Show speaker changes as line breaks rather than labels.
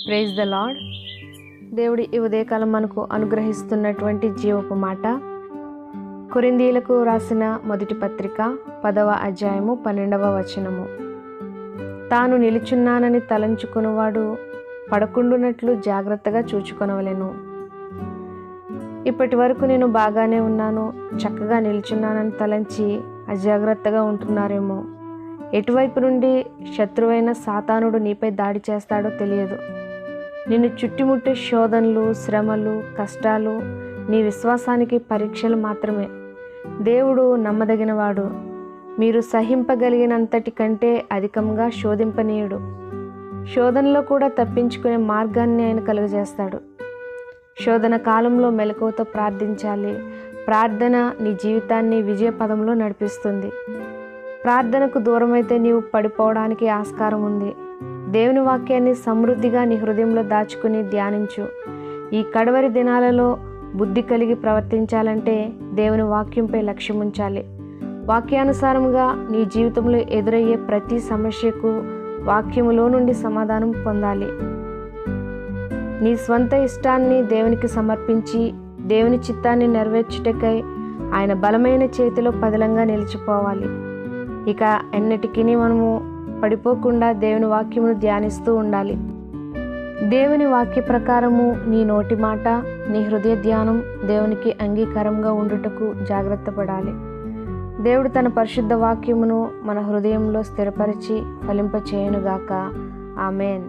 Praise the lord. దేవుడి ఈ ఉదయకాలం మనకు అనుగ్రహిస్తున్నటువంటి జీవపు మాట కొరింథీయులకు రాసిన మొదటి పత్రిక 10వ అధ్యాయము 12వ వచనము. తాను నిలుచున్నానని తలంచుకున్నవాడు పడకుండునట్లు జాగ్రత్తగా చూచుకొనవలెను. ఇప్పటి వరకు నేను బాగానే ఉన్నాను, చక్కగా నిల్చున్నానని తలంచి అజాగ్రత్తగా ఉంటున్నారేమో. ఎటువైపు నుండి శత్రువైన సాతానుడు నీపై దాడి చేస్తాడో తెలియదు. నిన్ను చుట్టుముట్టే శోధనలు, శ్రమలు, కష్టాలు నీ విశ్వాసానికి పరీక్షలు మాత్రమే. దేవుడు నమ్మదగినవాడు. మీరు సహింపగలిగినంతటి కంటే అధికంగా శోధింపనీయుడు. శోధనలో కూడా తప్పించుకునే మార్గాన్ని ఆయన కలుగజేస్తాడు. శోధన కాలంలో మెలకువతో ప్రార్థించాలి. ప్రార్థన నీ జీవితాన్ని విజయ పదంలో నడిపిస్తుంది. ప్రార్థనకు దూరమైతే నీవు పడిపోవడానికి ఆస్కారం ఉంది. దేవుని వాక్యాన్ని సమృద్ధిగా నీ హృదయంలో దాచుకుని ధ్యానించు. ఈ కడవరి దినాలలో బుద్ధి కలిగి ప్రవర్తించాలంటే దేవుని వాక్యంపై లక్ష్యం ఉంచాలి. వాక్యానుసారంగా నీ జీవితంలో ఎదురయ్యే ప్రతి సమస్యకు వాక్యములో నుండి సమాధానం పొందాలి. నీ స్వంత ఇష్టాన్ని దేవునికి సమర్పించి దేవుని చిత్తాన్ని నెరవేర్చుటకై ఆయన బలమైన చేతిలో పదిలంగా నిలిచిపోవాలి. ఇక ఎన్నటికీ మనము పడిపోకుండా దేవుని వాక్యమును ధ్యానిస్తూ ఉండాలి. దేవుని వాక్య ప్రకారము నీ నోటి మాట, నీ హృదయ ధ్యానం దేవునికి అంగీకారంగా ఉండుటకు జాగ్రత్త పడాలి. దేవుడు తన పరిశుద్ధ వాక్యమును మన హృదయంలో స్థిరపరిచి ఫలింపచేయునుగాక. ఆమేన్.